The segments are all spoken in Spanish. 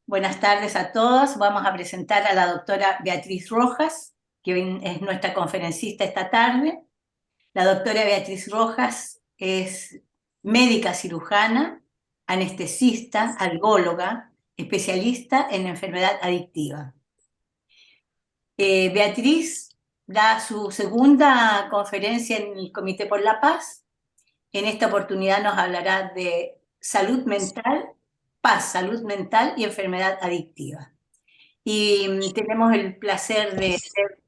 buenas tardes a todos. Vamos a presentar a la doctora Beatriz Rojas, que es nuestra conferencista esta tarde. La doctora Beatriz Rojas es médica cirujana, anestesista, algóloga, especialista en enfermedad adictiva. Beatriz da su segunda conferencia en el Comité por la Paz. En esta oportunidad nos hablará de salud mental, paz, salud mental y enfermedad adictiva. Y tenemos el placer de ser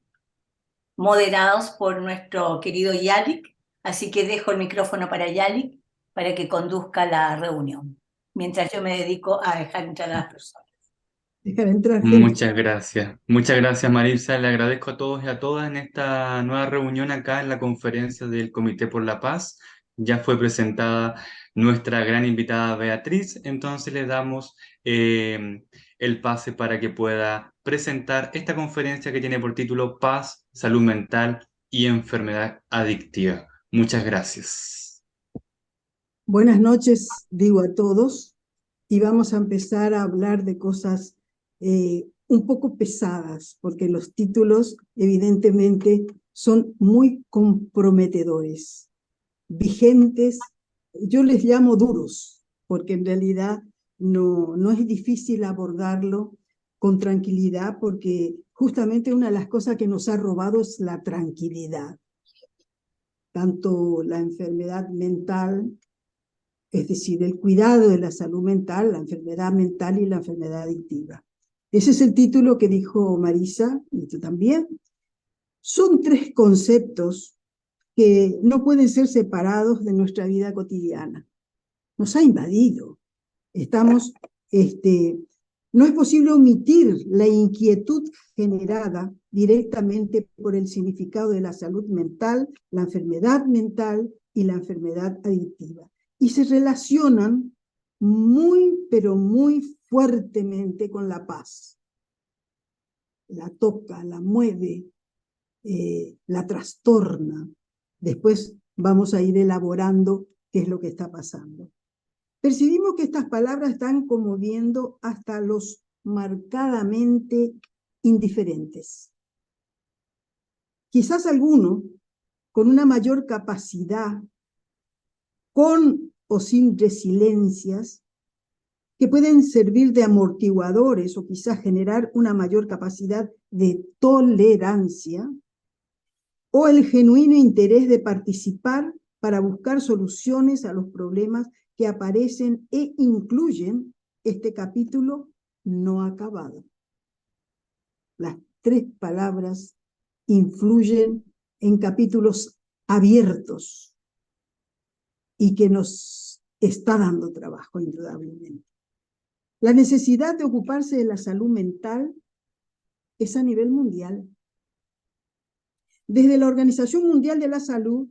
moderados por nuestro querido Yalik, así que dejo el micrófono para Yalik para que conduzca la reunión, mientras yo me dedico a dejar entrar a las personas. Dejar entrar gente. Muchas gracias Marisa, le agradezco a todos y a todas en esta nueva reunión acá en la conferencia del Comité por la Paz. Ya fue presentada nuestra gran invitada Beatriz, entonces le damos el pase para que pueda presentar esta conferencia que tiene por título Paz, Salud Mental y Enfermedad Adictiva. Muchas gracias. Buenas noches, digo a todos, y vamos a empezar a hablar de cosas un poco pesadas, porque los títulos evidentemente son muy comprometedores, vigentes, yo les llamo duros, porque en realidad no es difícil abordarlo con tranquilidad, porque justamente una de las cosas que nos ha robado es la tranquilidad. Tanto la enfermedad mental, es decir, el cuidado de la salud mental, la enfermedad mental y la enfermedad adictiva. Ese es el título que dijo Marisa, y tú también. Son tres conceptos que no pueden ser separados de nuestra vida cotidiana. Nos ha invadido. No es posible omitir la inquietud generada directamente por el significado de la salud mental, la enfermedad mental y la enfermedad adictiva. Y se relacionan muy, pero muy fuertemente con la paz. La toca, la mueve, la trastorna. Después vamos a ir elaborando qué es lo que está pasando. Percibimos que estas palabras están conmoviendo hasta los marcadamente indiferentes. Quizás alguno, con una mayor capacidad, con o sin resiliencias, que pueden servir de amortiguadores o quizás generar una mayor capacidad de tolerancia, o el genuino interés de participar para buscar soluciones a los problemas que aparecen e incluyen este capítulo no acabado. Las tres palabras influyen en capítulos abiertos y que nos está dando trabajo, indudablemente. La necesidad de ocuparse de la salud mental es a nivel mundial. Desde la Organización Mundial de la Salud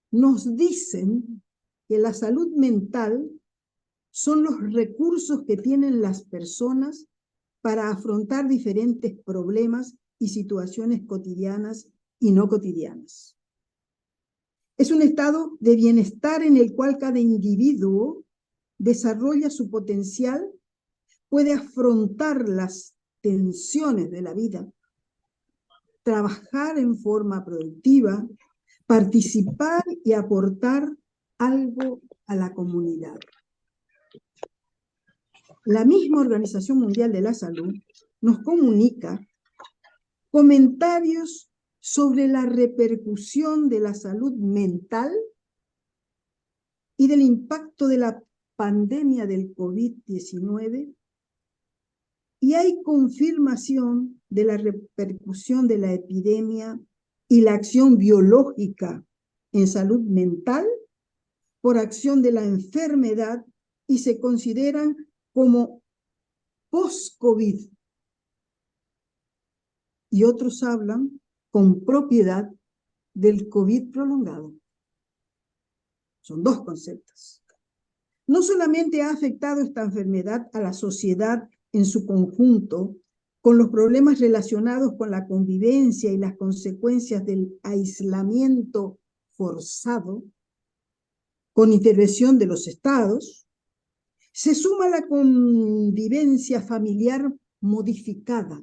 nos dicen que la salud mental son los recursos que tienen las personas para afrontar diferentes problemas y situaciones cotidianas y no cotidianas. Es un estado de bienestar en el cual cada individuo desarrolla su potencial, puede afrontar las tensiones de la vida, trabajar en forma productiva, participar y aportar algo a la comunidad. La misma Organización Mundial de la Salud nos comunica comentarios sobre la repercusión de la salud mental y del impacto de la pandemia del COVID-19, y hay confirmación de la repercusión de la epidemia y la acción biológica en salud mental por acción de la enfermedad, y se consideran como post-COVID. Y otros hablan con propiedad del COVID prolongado. Son dos conceptos. No solamente ha afectado esta enfermedad a la sociedad en su conjunto, con los problemas relacionados con la convivencia y las consecuencias del aislamiento forzado, con intervención de los estados, Se suma la convivencia familiar modificada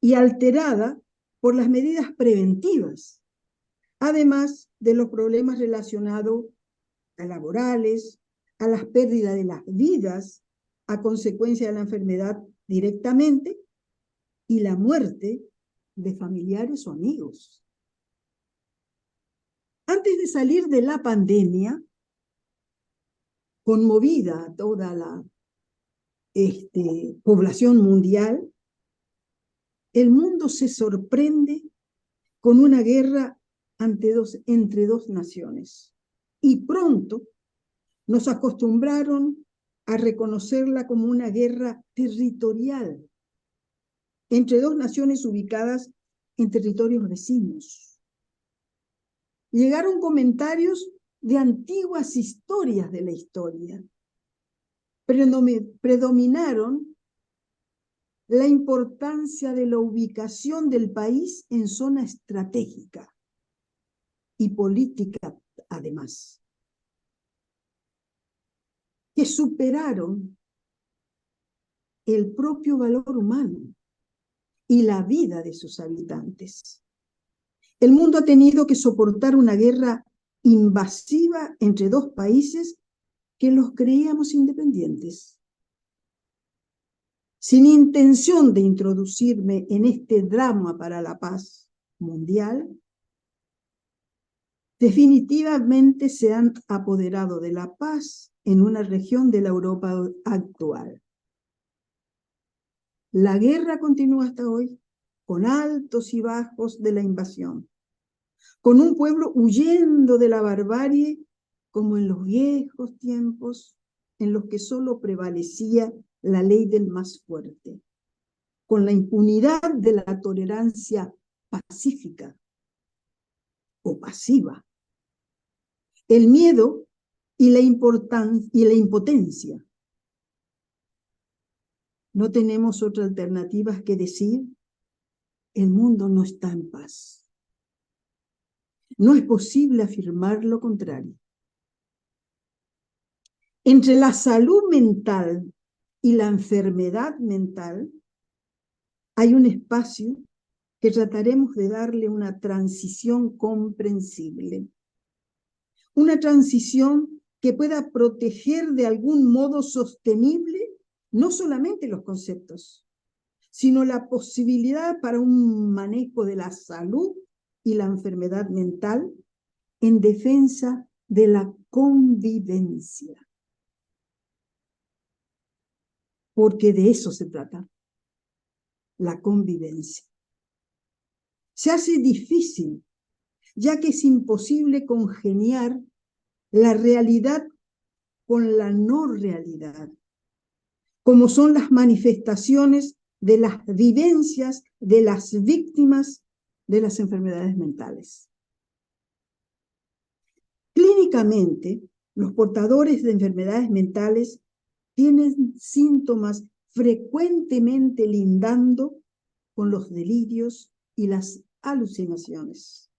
y alterada por las medidas preventivas, además de los problemas relacionados a laborales, a las pérdidas de las vidas a consecuencia de la enfermedad directamente y la muerte de familiares o amigos. Antes de salir de la pandemia, conmovida a toda la población mundial, el mundo se sorprende con una guerra entre dos naciones. Y pronto nos acostumbraron a reconocerla como una guerra territorial entre dos naciones ubicadas en territorios vecinos. Llegaron comentarios de antiguas historias de la historia. Predominaron la importancia de la ubicación del país en zona estratégica y política, además, que superaron el propio valor humano y la vida de sus habitantes. El mundo ha tenido que soportar una guerra invasiva entre dos países que los creíamos independientes. Sin intención de introducirme en este drama para la paz mundial, definitivamente se han apoderado de la paz en una región de la Europa actual. La guerra continúa hasta hoy, con altos y bajos de la invasión, con un pueblo huyendo de la barbarie como en los viejos tiempos en los que solo prevalecía la ley del más fuerte, con la impunidad de la tolerancia pacífica o pasiva, el miedo y la impotencia. No tenemos otra alternativa que decir: el mundo no está en paz. No es posible afirmar lo contrario. Entre la salud mental y la enfermedad mental hay un espacio que trataremos de darle una transición comprensible. Una transición que pueda proteger de algún modo sostenible no solamente los conceptos, sino la posibilidad para un manejo de la salud y la enfermedad mental en defensa de la convivencia. Porque de eso se trata, la convivencia. Se hace difícil, ya que es imposible congeniar la realidad con la no realidad, como son las manifestaciones de las vivencias de las víctimas de las enfermedades mentales. Clínicamente, los portadores de enfermedades mentales tienen síntomas frecuentemente lindando con los delirios y las alucinaciones.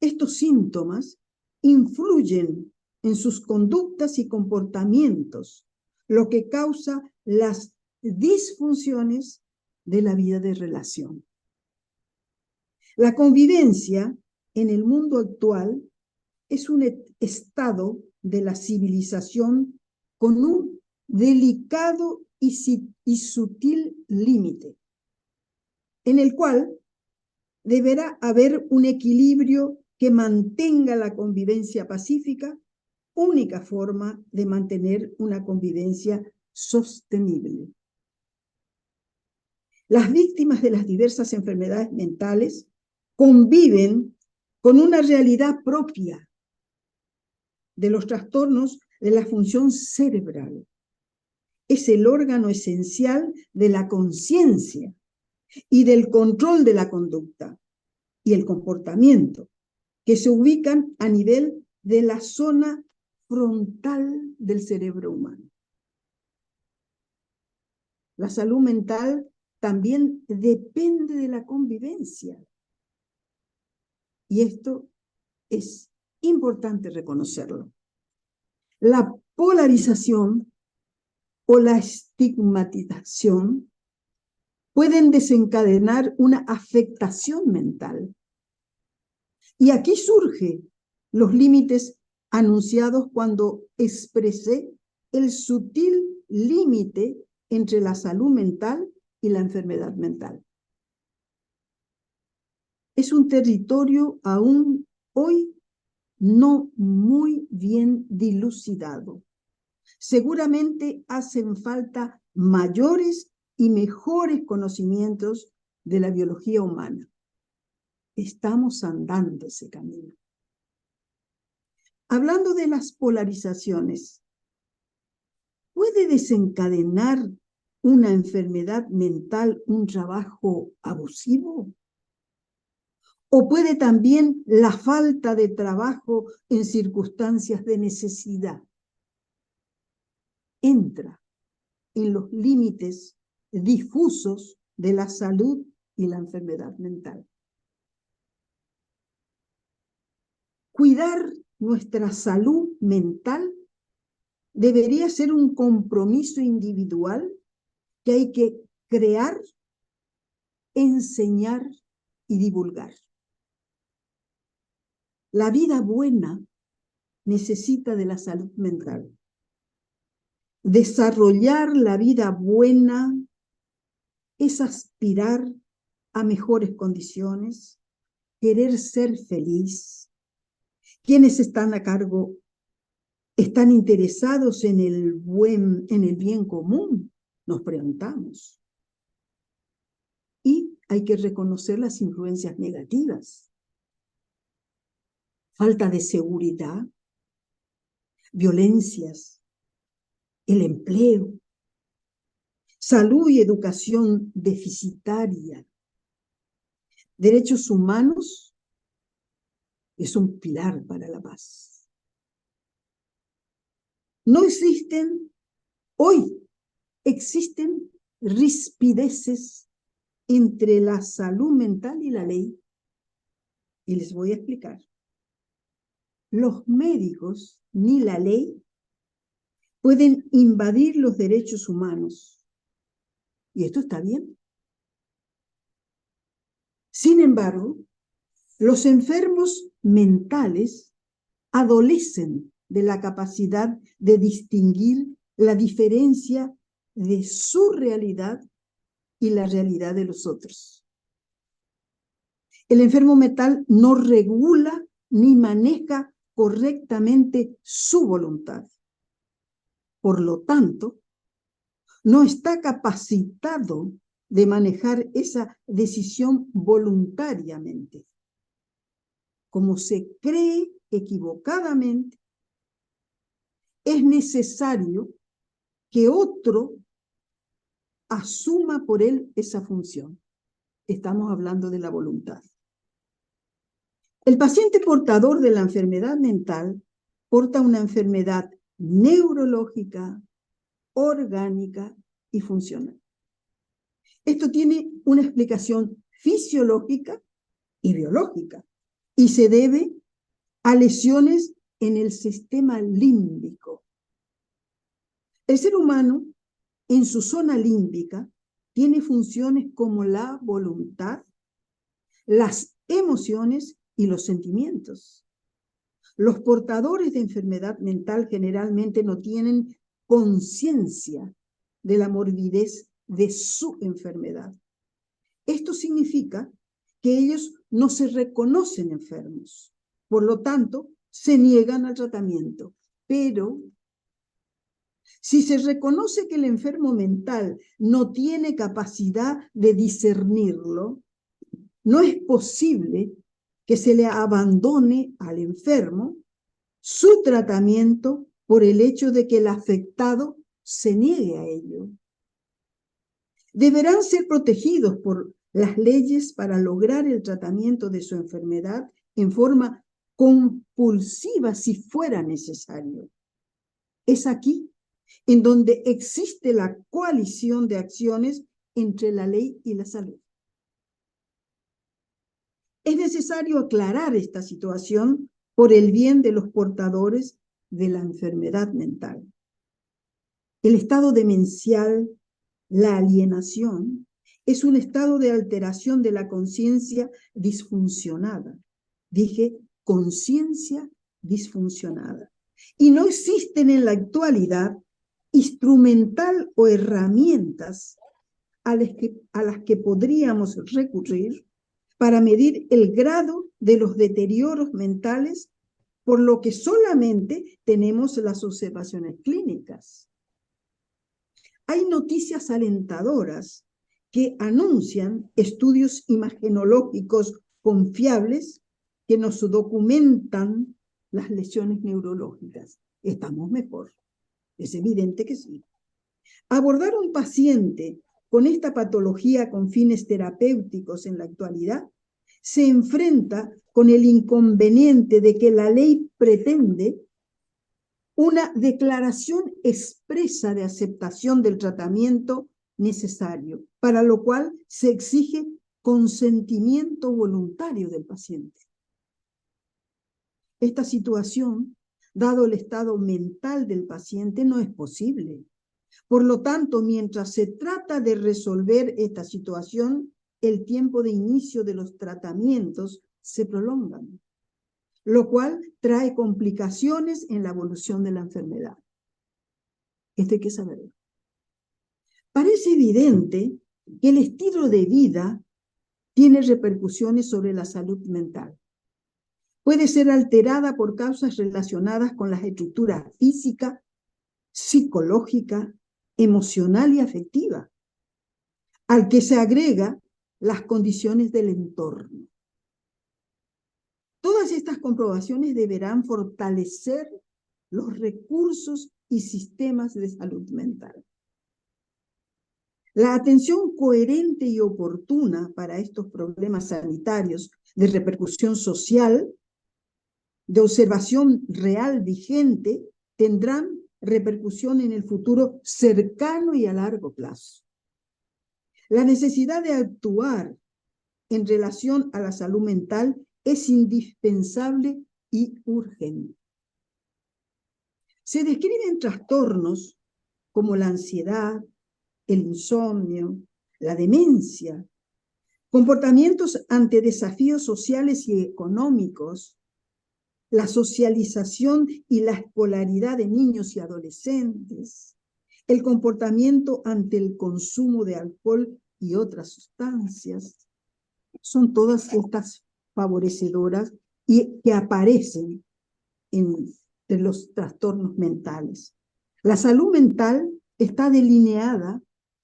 Estos síntomas influyen en sus conductas y comportamientos, lo que causa las disfunciones de la vida de relación. La convivencia en el mundo actual es un estado de la civilización con un delicado y sutil límite, en el cual deberá haber un equilibrio que mantenga la convivencia pacífica, única forma de mantener una convivencia sostenible. Las víctimas de las diversas enfermedades mentales conviven con una realidad propia de los trastornos de la función cerebral. Es el órgano esencial de la conciencia y del control de la conducta y el comportamiento, que se ubican a nivel de la zona frontal del cerebro humano. La salud mental también depende de la convivencia. Y esto es importante reconocerlo. La polarización o la estigmatización pueden desencadenar una afectación mental. Y aquí surgen los límites anunciados cuando expresé el sutil límite entre la salud mental y la enfermedad mental. Es un territorio aún hoy no muy bien dilucidado. Seguramente hacen falta mayores y mejores conocimientos de la biología humana. Estamos andando ese camino. Hablando de las polarizaciones, ¿puede desencadenar una enfermedad mental un trabajo abusivo? ¿O puede también la falta de trabajo en circunstancias de necesidad? Entra en los límites difusos de la salud y la enfermedad mental. Cuidar nuestra salud mental debería ser un compromiso individual que hay que crear, enseñar y divulgar. La vida buena necesita de la salud mental. Desarrollar la vida buena es aspirar a mejores condiciones, querer ser feliz. Quienes están a cargo están interesados en el bien común, nos preguntamos. Y hay que reconocer las influencias negativas. Falta de seguridad, violencias, el empleo, salud y educación deficitaria. Derechos humanos es un pilar para la paz. Hoy existen rispideces entre la salud mental y la ley. Y les voy a explicar. Los médicos ni la ley pueden invadir los derechos humanos. Y esto está bien. Sin embargo, los enfermos mentales adolecen de la capacidad de distinguir la diferencia de su realidad y la realidad de los otros. El enfermo mental no regula ni maneja correctamente su voluntad. Por lo tanto, no está capacitado de manejar esa decisión voluntariamente. Como se cree equivocadamente, es necesario que otro asuma por él esa función. Estamos hablando de la voluntad. El paciente portador de la enfermedad mental porta una enfermedad neurológica, orgánica y funcional. Esto tiene una explicación fisiológica y biológica y se debe a lesiones en el sistema límbico. El ser humano, en su zona límbica, tiene funciones como la voluntad, las emociones y los sentimientos. Los portadores de enfermedad mental generalmente no tienen conciencia de la morbidez de su enfermedad. Esto significa que ellos no se reconocen enfermos, por lo tanto, se niegan al tratamiento. Pero si se reconoce que el enfermo mental no tiene capacidad de discernirlo, no es posible que se le abandone al enfermo su tratamiento por el hecho de que el afectado se niegue a ello. Deberán ser protegidos por las leyes para lograr el tratamiento de su enfermedad en forma compulsiva si fuera necesario. Es aquí en donde existe la coalición de acciones entre la ley y la salud. Es necesario aclarar esta situación por el bien de los portadores de la enfermedad mental. El estado demencial, la alienación, es un estado de alteración de la conciencia disfuncionada. Dije conciencia disfuncionada. Y no existen en la actualidad instrumental o herramientas a las que podríamos recurrir para medir el grado de los deterioros mentales, por lo que solamente tenemos las observaciones clínicas. Hay noticias alentadoras que anuncian estudios imagenológicos confiables que nos documentan las lesiones neurológicas. Estamos mejor. Es evidente que sí. Abordar un paciente con esta patología con fines terapéuticos en la actualidad se enfrenta con el inconveniente de que la ley pretende una declaración expresa de aceptación del tratamiento necesario, para lo cual se exige consentimiento voluntario del paciente. Esta situación, dado el estado mental del paciente, no es posible. Por lo tanto, mientras se trata de resolver esta situación, el tiempo de inicio de los tratamientos se prolonga, lo cual trae complicaciones en la evolución de la enfermedad. Esto hay que saberlo. Parece evidente que el estilo de vida tiene repercusiones sobre la salud mental. Puede ser alterada por causas relacionadas con las estructuras física, psicológica, emocional y afectiva, al que se agrega las condiciones del entorno. Todas estas comprobaciones deberán fortalecer los recursos y sistemas de salud mental. La atención coherente y oportuna para estos problemas sanitarios de repercusión social, de observación real vigente, tendrán repercusión en el futuro cercano y a largo plazo. La necesidad de actuar en relación a la salud mental es indispensable y urgente. Se describen trastornos como la ansiedad, el insomnio, la demencia, comportamientos ante desafíos sociales y económicos, la socialización y la escolaridad de niños y adolescentes, el comportamiento ante el consumo de alcohol y otras sustancias. Son todas estas favorecedoras y que aparecen entre los trastornos mentales. La salud mental está delineada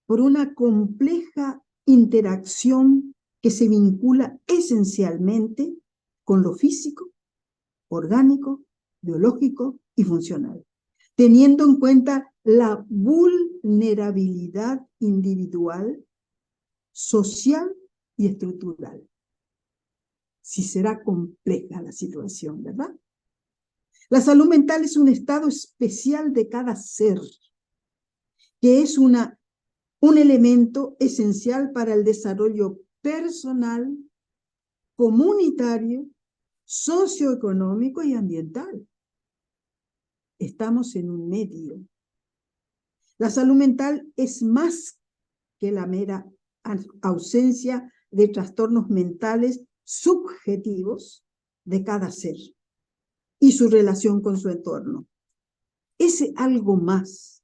por una compleja interacción que se vincula esencialmente con lo físico, orgánico, biológico y funcional, teniendo en cuenta la vulnerabilidad individual, social y estructural. Si será compleja la situación, ¿verdad? La salud mental es un estado especial de cada ser, que es un elemento esencial para el desarrollo personal, comunitario, socioeconómico y ambiental. Estamos en un medio. La salud mental es más que la mera ausencia de trastornos mentales subjetivos de cada ser y su relación con su entorno. Ese algo más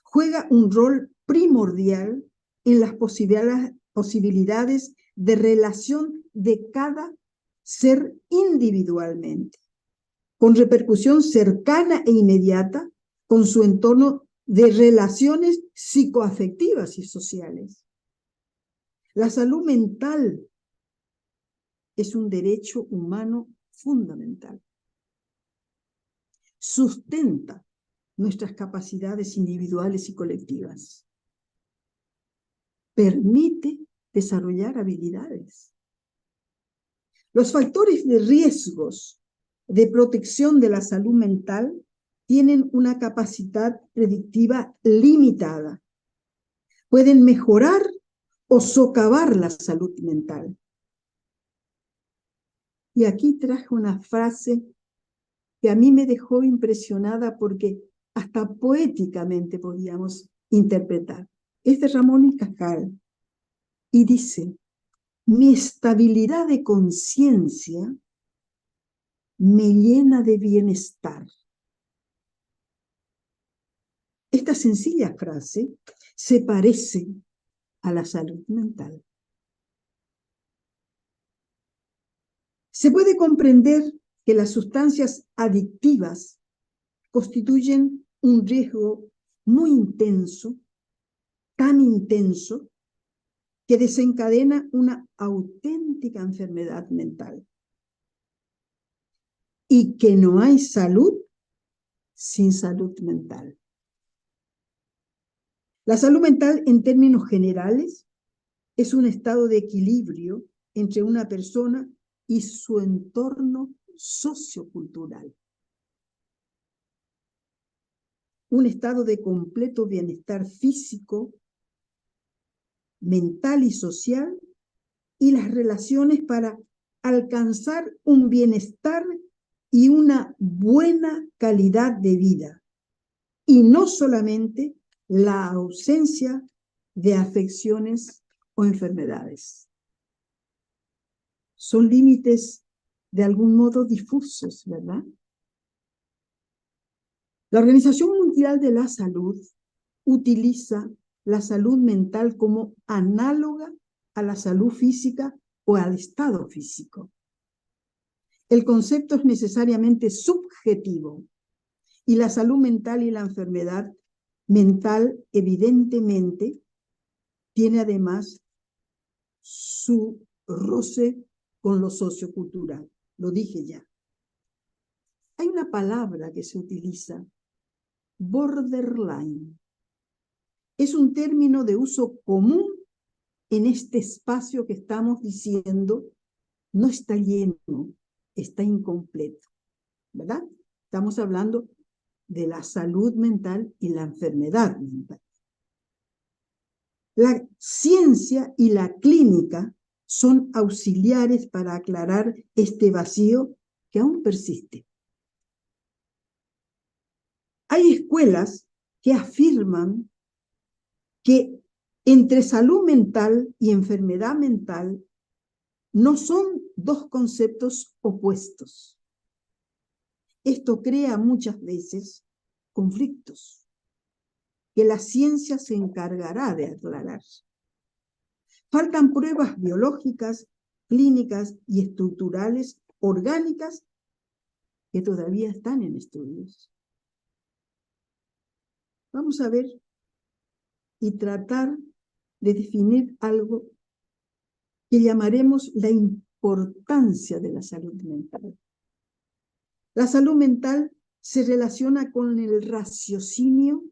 juega un rol primordial en las posibilidades de relación de cada ser individualmente, con repercusión cercana e inmediata con su entorno de relaciones psicoafectivas y sociales. La salud mental es un derecho humano fundamental. Sustenta nuestras capacidades individuales y colectivas. Permite desarrollar habilidades. Los factores de riesgos de protección de la salud mental tienen una capacidad predictiva limitada. Pueden mejorar o socavar la salud mental. Y aquí traje una frase que a mí me dejó impresionada porque hasta poéticamente podíamos interpretar. Es de Ramón y Cajal y dice: mi estabilidad de conciencia me llena de bienestar. Esta sencilla frase se parece a la salud mental. Se puede comprender que las sustancias adictivas constituyen un riesgo muy intenso, tan intenso, que desencadena una auténtica enfermedad mental. Y que no hay salud sin salud mental. La salud mental, en términos generales, es un estado de equilibrio entre una persona y su entorno sociocultural. Un estado de completo bienestar físico, mental y social, y las relaciones para alcanzar un bienestar y una buena calidad de vida, y no solamente la ausencia de afecciones o enfermedades. Son límites de algún modo difusos, ¿verdad? La Organización Mundial de la Salud utiliza la salud mental como análoga a la salud física o al estado físico. El concepto es necesariamente subjetivo y la salud mental y la enfermedad mental evidentemente tiene además su roce con lo sociocultural. Lo dije ya. Hay una palabra que se utiliza, borderline. Es un término de uso común en este espacio que estamos diciendo no está lleno, está incompleto, ¿verdad? Estamos hablando de la salud mental y la enfermedad mental. La ciencia y la clínica son auxiliares para aclarar este vacío que aún persiste. Hay escuelas que afirman que entre salud mental y enfermedad mental no son dos conceptos opuestos. Esto crea muchas veces conflictos que la ciencia se encargará de aclarar. Faltan pruebas biológicas, clínicas y estructurales orgánicas que todavía están en estudios. Vamos a ver y tratar de definir algo que llamaremos la importancia de la salud mental. La salud mental se relaciona con el raciocinio,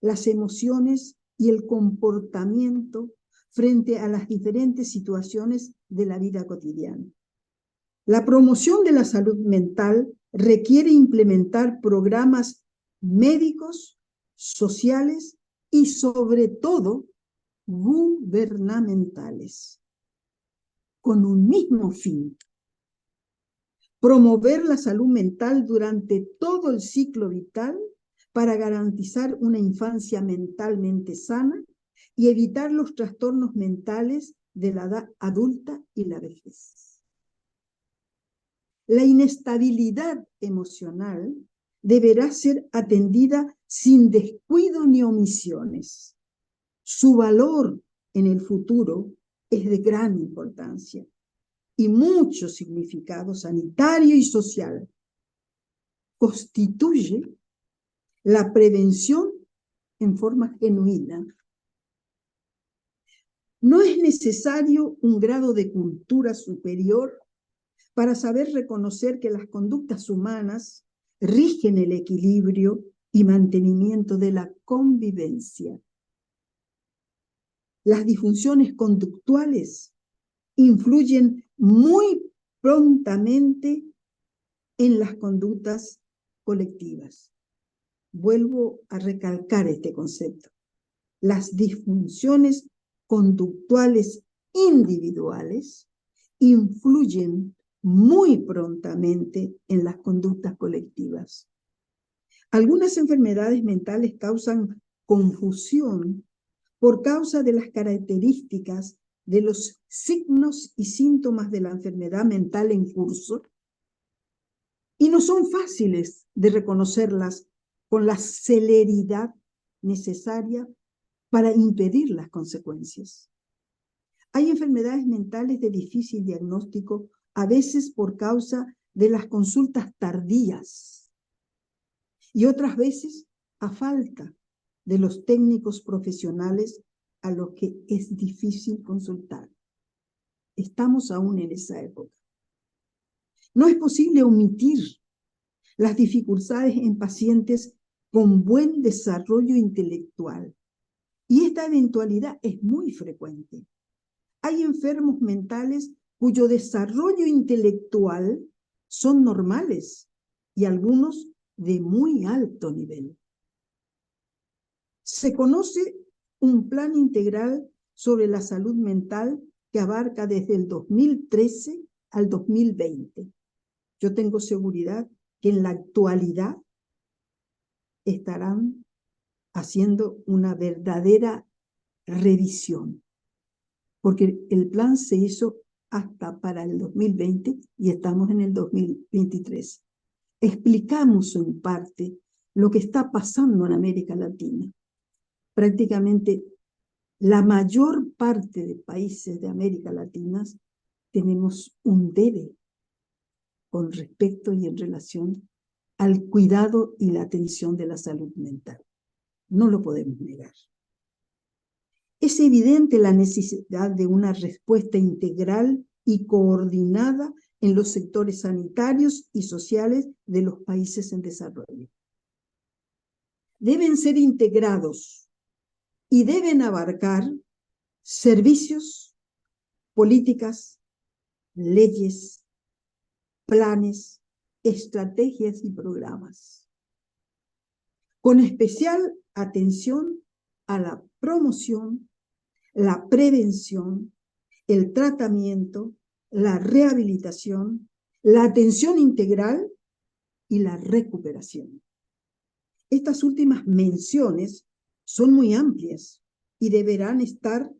las emociones y el comportamiento frente a las diferentes situaciones de la vida cotidiana. La promoción de la salud mental requiere implementar programas médicos, sociales y sobre todo gubernamentales, con un mismo fin: promover la salud mental durante todo el ciclo vital para garantizar una infancia mentalmente sana y evitar los trastornos mentales de la edad adulta y la vejez. La inestabilidad emocional deberá ser atendida sin descuido ni omisiones. Su valor en el futuro es de gran importancia y mucho significado sanitario y social. Constituye la prevención en forma genuina. No es necesario un grado de cultura superior para saber reconocer que las conductas humanas rigen el equilibrio y mantenimiento de la convivencia. Las disfunciones conductuales influyen muy prontamente en las conductas colectivas. Vuelvo a recalcar este concepto. Las disfunciones conductuales individuales influyen muy prontamente en las conductas colectivas. Algunas enfermedades mentales causan confusión por causa de las características de los signos y síntomas de la enfermedad mental en curso y no son fáciles de reconocerlas con la celeridad necesaria para impedir las consecuencias. Hay enfermedades mentales de difícil diagnóstico, a veces por causa de las consultas tardías y otras veces a falta de los técnicos profesionales a los que es difícil consultar. Estamos aún en esa época. No es posible omitir las dificultades en pacientes con buen desarrollo intelectual, y esta eventualidad es muy frecuente. Hay enfermos mentales cuyo desarrollo intelectual son normales y algunos de muy alto nivel. Se conoce un plan integral sobre la salud mental que abarca desde el 2013 al 2020. Yo tengo seguridad que en la actualidad estarán haciendo una verdadera revisión, porque el plan se hizo hasta para el 2020 y estamos en el 2023. Explicamos en parte lo que está pasando en América Latina. Prácticamente la mayor parte de países de América Latina tenemos un debe con respecto y en relación al cuidado y la atención de la salud mental. No lo podemos negar. Es evidente la necesidad de una respuesta integral y coordinada en los sectores sanitarios y sociales de los países en desarrollo. Deben ser integrados y deben abarcar servicios, políticas, leyes, planes, estrategias y programas, con especial atención a la promoción, la prevención, el tratamiento, la rehabilitación, la atención integral y la recuperación. Estas últimas menciones son muy amplias y deberán estar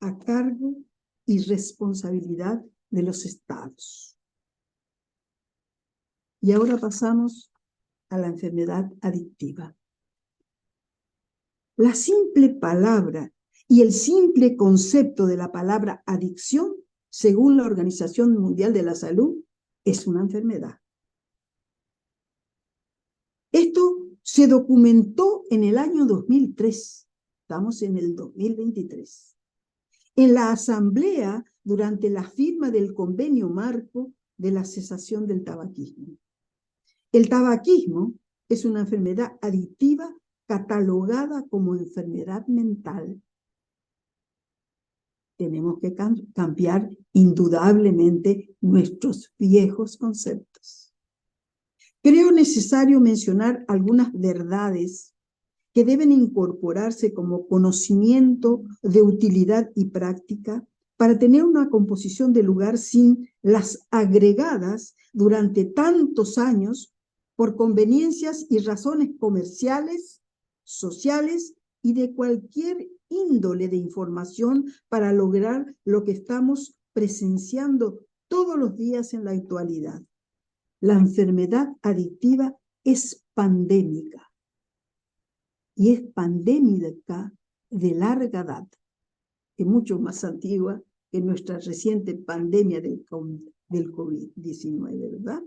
a cargo y responsabilidad de los estados. Y ahora pasamos a la enfermedad adictiva. La simple palabra y el simple concepto de la palabra adicción, según la Organización Mundial de la Salud, es una enfermedad. Esto se documentó en el año 2003. Estamos en el 2023. En la asamblea durante la firma del convenio marco de la cesación del tabaquismo. El tabaquismo es una enfermedad adictiva catalogada como enfermedad mental. Tenemos que cambiar indudablemente nuestros viejos conceptos. Creo necesario mencionar algunas verdades que deben incorporarse como conocimiento de utilidad y práctica para tener una composición de lugar sin las agregadas durante tantos años por conveniencias y razones comerciales, sociales y de cualquier índole de información para lograr lo que estamos presenciando todos los días en la actualidad. La enfermedad adictiva es pandémica y es pandémica de larga data, que es mucho más antigua que nuestra reciente pandemia del COVID-19, ¿verdad?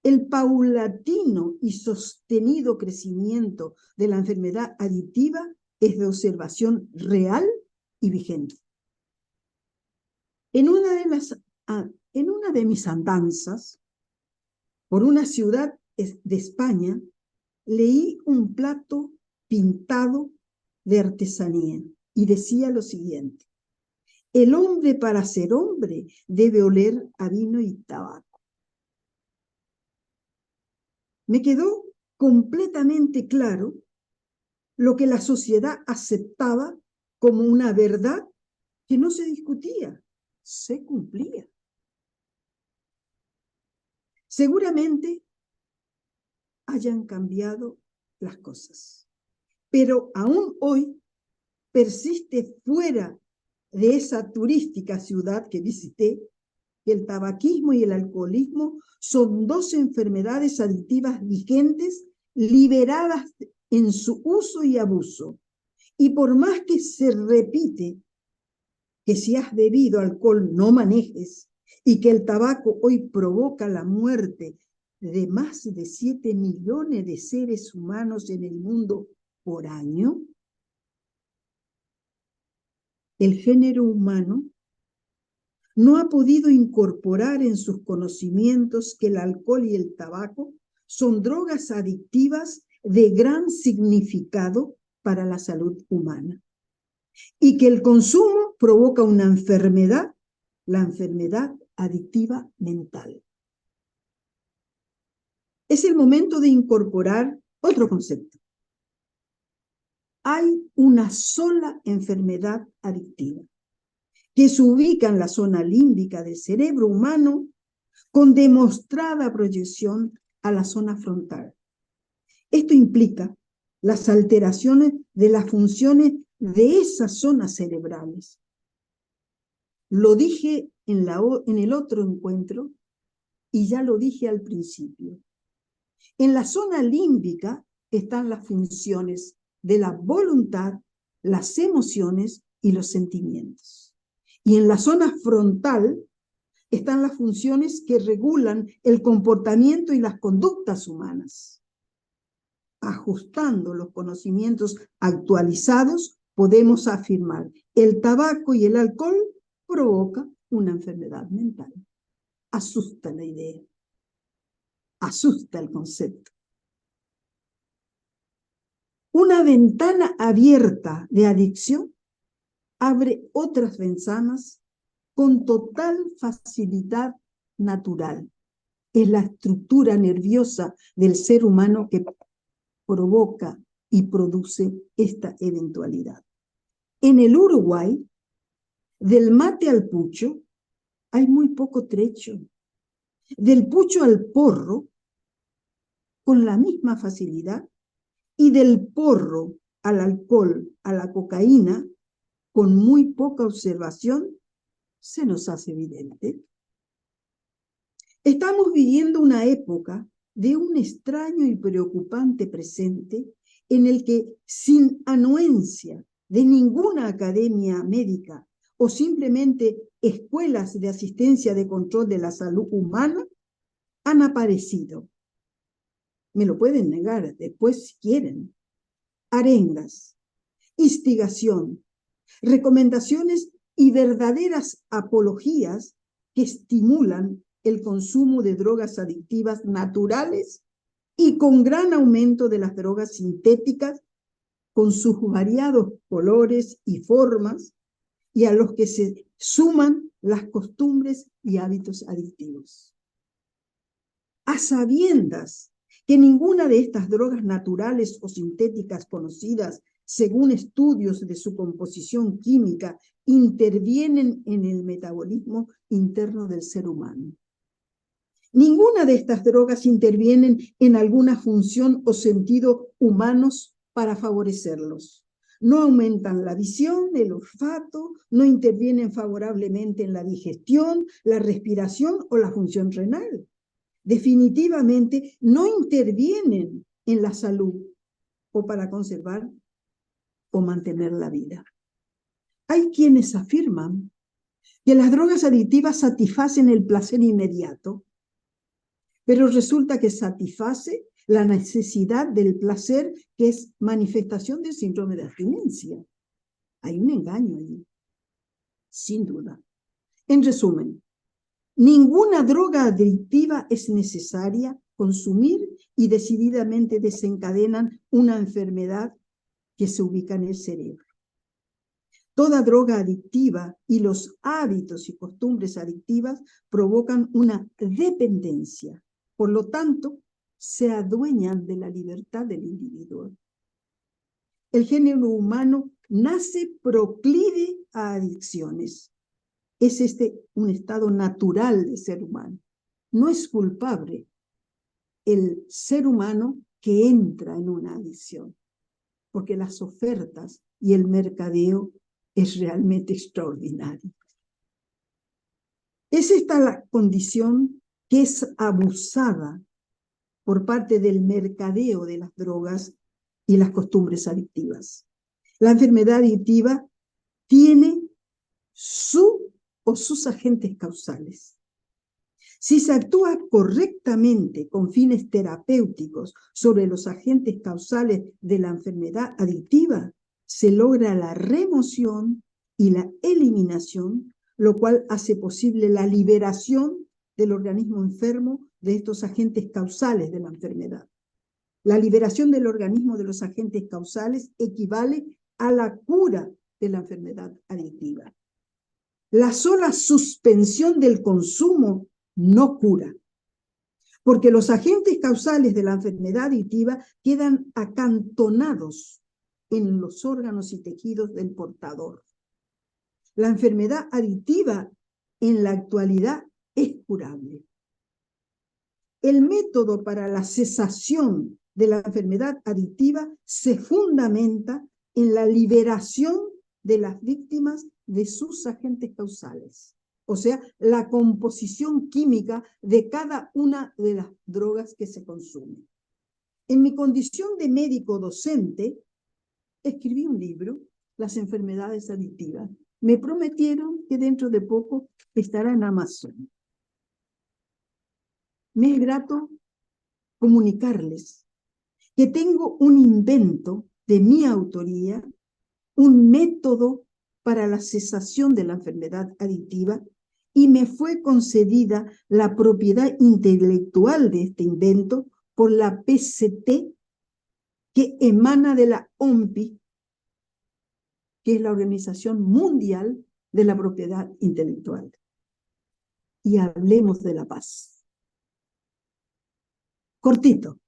El paulatino y sostenido crecimiento de la enfermedad adictiva es de observación real y vigente. En una de mis andanzas por una ciudad de España, leí un plato pintado de artesanía y decía lo siguiente: el hombre para ser hombre debe oler a vino y tabaco. Me quedó completamente claro lo que la sociedad aceptaba como una verdad que no se discutía, se cumplía. Seguramente hayan cambiado las cosas, pero aún hoy persiste fuera de esa turística ciudad que visité que el tabaquismo y el alcoholismo son dos enfermedades adictivas vigentes liberadas en su uso y abuso. Y por más que se repite que si has bebido alcohol no manejes y que el tabaco hoy provoca la muerte de más de 7 millones de seres humanos en el mundo por año, el género humano no ha podido incorporar en sus conocimientos que el alcohol y el tabaco son drogas adictivas de gran significado para la salud humana y que el consumo provoca una enfermedad, la enfermedad adictiva mental. Es el momento de incorporar otro concepto. Hay una sola enfermedad adictiva que se ubica en la zona límbica del cerebro humano con demostrada proyección a la zona frontal. Esto implica las alteraciones de las funciones de esas zonas cerebrales. Lo dije en el otro encuentro y ya lo dije al principio. En la zona límbica están las funciones de la voluntad, las emociones y los sentimientos. Y en la zona frontal están las funciones que regulan el comportamiento y las conductas humanas. Ajustando los conocimientos actualizados, podemos afirmar que el tabaco y el alcohol provocan una enfermedad mental. Asusta la idea. Asusta el concepto. Una ventana abierta de adicción abre otras ventanas con total facilidad natural. Es la estructura nerviosa del ser humano que provoca y produce esta eventualidad. En el Uruguay, del mate al pucho, hay muy poco trecho. Del pucho al porro, con la misma facilidad, y del porro al alcohol, a la cocaína, con muy poca observación, se nos hace evidente. Estamos viviendo una época de un extraño y preocupante presente en el que, sin anuencia de ninguna academia médica o simplemente escuelas de asistencia de control de la salud humana, han aparecido, me lo pueden negar después si quieren, arengas, instigación, recomendaciones y verdaderas apologías que estimulan el consumo de drogas adictivas naturales y con gran aumento de las drogas sintéticas con sus variados colores y formas, y a los que se suman las costumbres y hábitos adictivos. A sabiendas que ninguna de estas drogas naturales o sintéticas conocidas, según estudios de su composición química, intervienen en el metabolismo interno del ser humano. Ninguna de estas drogas intervienen en alguna función o sentido humanos para favorecerlos. No aumentan la visión, el olfato, no intervienen favorablemente en la digestión, la respiración o la función renal. Definitivamente no intervienen en la salud o para conservar o mantener la vida. Hay quienes afirman que las drogas adictivas satisfacen el placer inmediato, pero resulta que satisface la necesidad del placer, que es manifestación del síndrome de abstinencia. Hay un engaño ahí, sin duda. En resumen, ninguna droga adictiva es necesaria consumir y decididamente desencadenan una enfermedad que se ubica en el cerebro. Toda droga adictiva y los hábitos y costumbres adictivas provocan una dependencia. Por lo tanto, se adueñan de la libertad del individuo. El género humano nace proclive a adicciones. Es un estado natural del ser humano. no es culpable el ser humano que entra en una adicción, porque las ofertas y el mercadeo es realmente extraordinario. Es esta la condición que es abusada por parte del mercadeo de las drogas y las costumbres adictivas. La enfermedad adictiva tiene su o sus agentes causales. Si se actúa correctamente con fines terapéuticos sobre los agentes causales de la enfermedad adictiva, se logra la remoción y la eliminación, lo cual hace posible la liberación del organismo enfermo de estos agentes causales de la enfermedad. La liberación del organismo de los agentes causales equivale a la cura de la enfermedad adictiva. La sola suspensión del consumo no cura, porque los agentes causales de la enfermedad adictiva quedan acantonados en los órganos y tejidos del portador. La enfermedad adictiva en la actualidad es curable. El método para la cesación de la enfermedad adictiva se fundamenta en la liberación de las víctimas de sus agentes causales, o sea, la composición química de cada una de las drogas que se consumen. En mi condición de médico docente, escribí un libro, Las enfermedades adictivas. Me prometieron que dentro de poco estará en Amazon. Me es grato comunicarles que tengo un invento de mi autoría, un método para la cesación de la enfermedad adictiva, y me fue concedida la propiedad intelectual de este invento por la PCT, que emana de la OMPI, que es la Organización Mundial de la Propiedad Intelectual. Y hablemos de la paz. Cortito.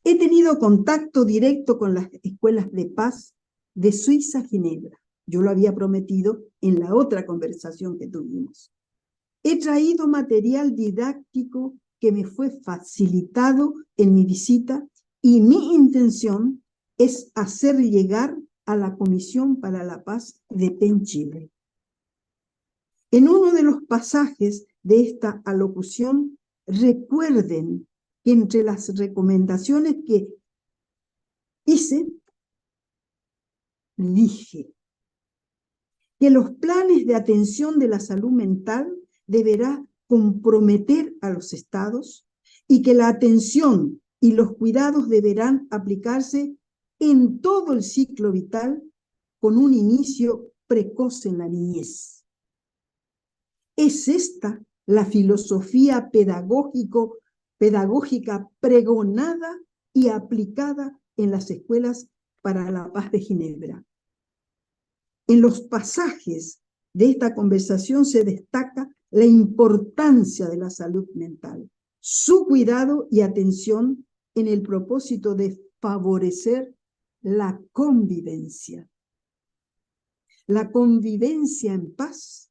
He tenido contacto directo con las escuelas de paz de Suiza, Ginebra. Yo lo había prometido en la otra conversación que tuvimos. He traído material didáctico que me fue facilitado en mi visita, y mi intención es hacer llegar a la Comisión para la Paz de PEN Chile. En uno de los pasajes de esta alocución, recuerden que entre las recomendaciones que hice, dije que los planes de atención de la salud mental deberá comprometer a los estados, y que la atención y los cuidados deberán aplicarse en todo el ciclo vital, con un inicio precoz en la niñez. Es esta la filosofía pedagógica pregonada y aplicada en las escuelas para la paz de Ginebra. En los pasajes de esta conversación se destaca la importancia de la salud mental, su cuidado y atención en el propósito de favorecer la convivencia. La convivencia en paz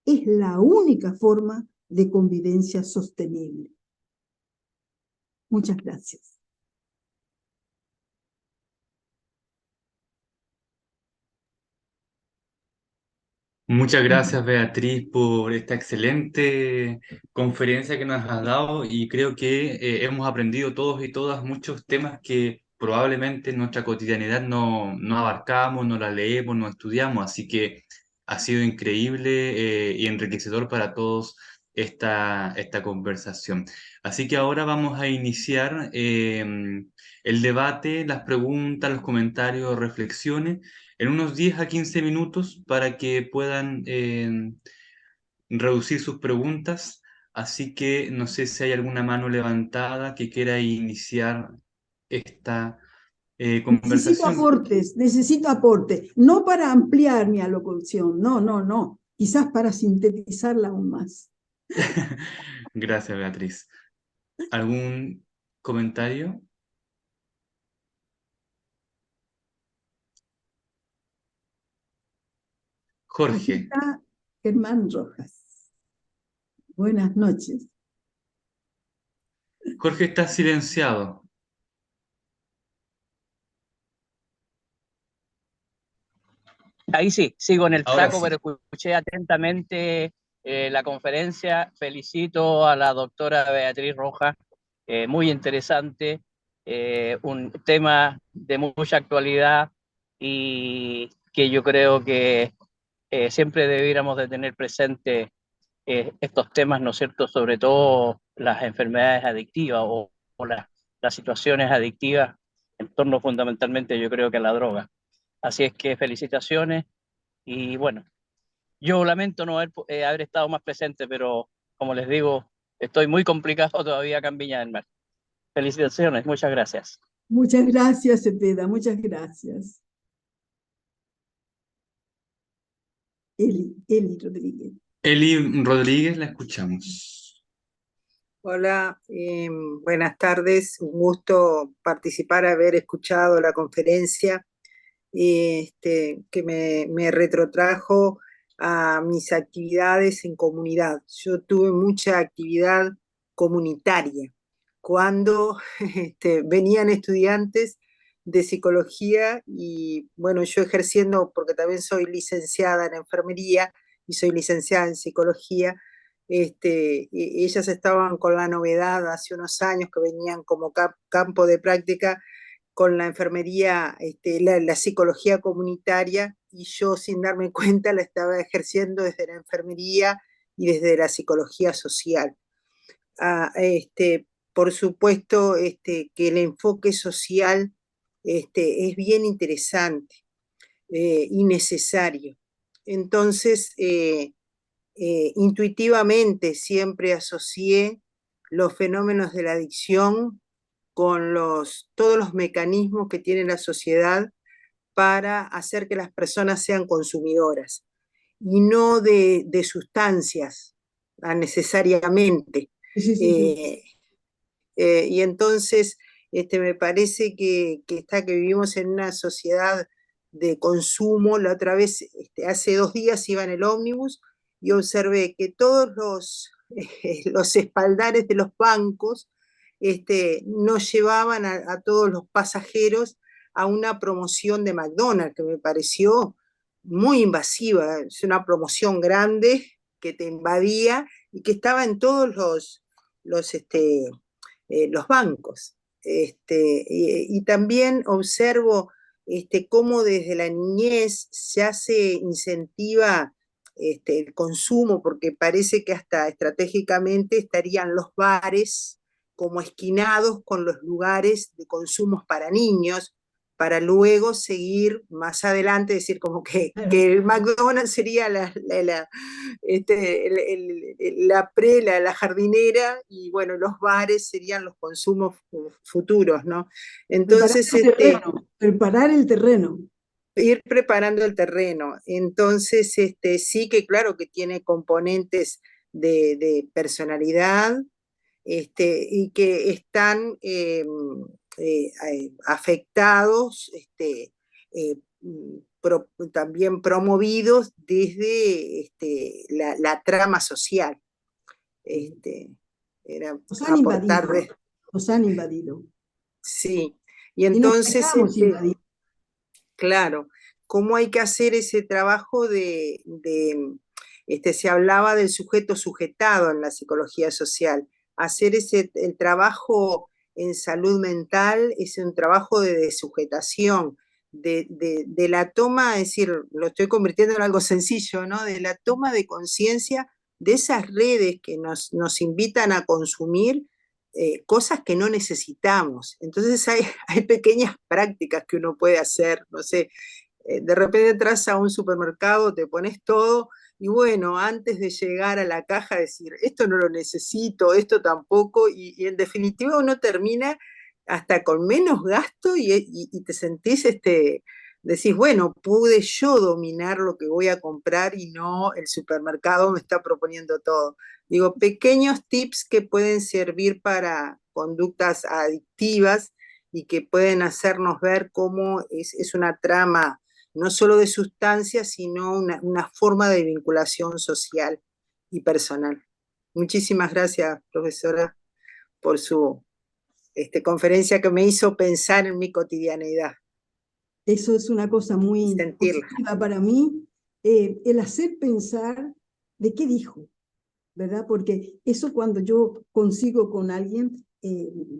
es la única forma de convivencia sostenible. Muchas gracias. Muchas gracias, Beatriz, por esta excelente conferencia que nos has dado, y creo que hemos aprendido todos y todas muchos temas que probablemente en nuestra cotidianidad no abarcamos, no la leemos, no estudiamos, así que ha sido increíble y enriquecedor para todos esta conversación. Así que ahora vamos a iniciar el debate, las preguntas, los comentarios, reflexiones en unos 10 a 15 minutos para que puedan reducir sus preguntas. Así que no sé si hay alguna mano levantada que quiera iniciar esta conversación. Necesito aportes, no para ampliar mi alocución, no, quizás para sintetizarla aún más. Gracias, Beatriz. ¿Algún comentario? Aquí Jorge. está Germán Rojas. Buenas noches. Jorge, está silenciado. Ahí sí, sigo en el Ahora taco, sí. pero escuché atentamente la conferencia. Felicito a la doctora Beatriz Rojas, muy interesante, un tema de mucha actualidad y que yo creo que siempre debiéramos de tener presente estos temas, ¿no es cierto? Sobre todo las enfermedades adictivas o las situaciones adictivas en torno fundamentalmente, yo creo que a la droga. Así es que felicitaciones y bueno, yo lamento no haber estado más presente, pero como les digo, estoy muy complicado todavía acá en Viña del Mar. Felicitaciones, muchas gracias. Muchas gracias, Cepeda, muchas gracias. Eli Rodríguez. Eli Rodríguez, la escuchamos. Hola, buenas tardes. Un gusto participar, haber escuchado la conferencia que me retrotrajo a mis actividades en comunidad. Yo tuve mucha actividad comunitaria cuando venían estudiantes de psicología y bueno, yo ejerciendo, porque también soy licenciada en enfermería y soy licenciada en psicología, ellas estaban con la novedad hace unos años que venían como campo de práctica con la enfermería, la psicología comunitaria, y yo sin darme cuenta la estaba ejerciendo desde la enfermería y desde la psicología social. Ah, por supuesto que el enfoque social es bien interesante y necesario. Entonces, intuitivamente siempre asocié los fenómenos de la adicción con todos los mecanismos que tiene la sociedad para hacer que las personas sean consumidoras y no de sustancias necesariamente. Sí, sí, sí. Y entonces me parece que vivimos en una sociedad de consumo. La otra vez, hace 2 días iba en el ómnibus y observé que todos los espaldares de los bancos nos llevaban a todos los pasajeros a una promoción de McDonald's que me pareció muy invasiva. Es una promoción grande que te invadía y que estaba en todos los bancos. Y también observo cómo desde la niñez ya se incentiva el consumo, porque parece que hasta estratégicamente estarían los bares como esquinados con los lugares de consumos para niños, para luego seguir más adelante, decir como que el McDonald's sería la jardinera, y bueno, los bares serían los consumos futuros, ¿no? Entonces, Preparar el terreno. ir preparando el terreno. Entonces, sí que claro que tiene componentes de personalidad, y que están afectados, también promovidos desde la trama social. Era Nos han aportar invadido. Nos han invadido. Sí, y Y nos entonces, dejamos invadir. claro, ¿cómo hay que hacer ese trabajo se hablaba del sujeto sujetado en la psicología social? Hacer el trabajo en salud mental es un trabajo de desujetación, de la toma, es decir, lo estoy convirtiendo en algo sencillo, ¿no? De la toma de conciencia de esas redes que nos invitan a consumir cosas que no necesitamos. Entonces hay pequeñas prácticas que uno puede hacer, no sé, de repente entras a un supermercado, te pones todo, y bueno, antes de llegar a la caja decir, esto no lo necesito, esto tampoco, y en definitiva uno termina hasta con menos gasto y te sentís, decís, bueno, pude yo dominar lo que voy a comprar y no el supermercado me está proponiendo todo. Digo, pequeños tips que pueden servir para conductas adictivas y que pueden hacernos ver cómo es una trama no solo de sustancias, sino una forma de vinculación social y personal. Muchísimas gracias, profesora, por su conferencia que me hizo pensar en mi cotidianeidad Eso es una cosa y muy sentirla. positiva para mí, el hacer pensar de qué dijo, ¿verdad? Porque eso cuando yo consigo con alguien,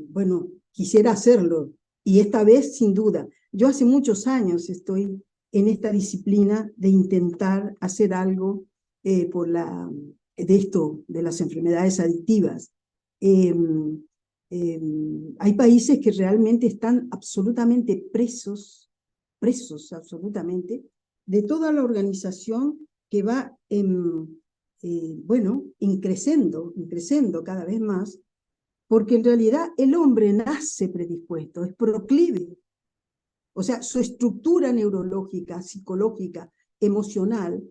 bueno, quisiera hacerlo. Y esta vez, sin duda, yo hace muchos años estoy en esta disciplina de intentar hacer algo de esto, de las enfermedades adictivas. Eh, Hay países que realmente están absolutamente presos absolutamente, de toda la organización que va bueno, increciendo cada vez más, porque en realidad el hombre nace predispuesto, es proclive. O sea, su estructura neurológica, psicológica, emocional,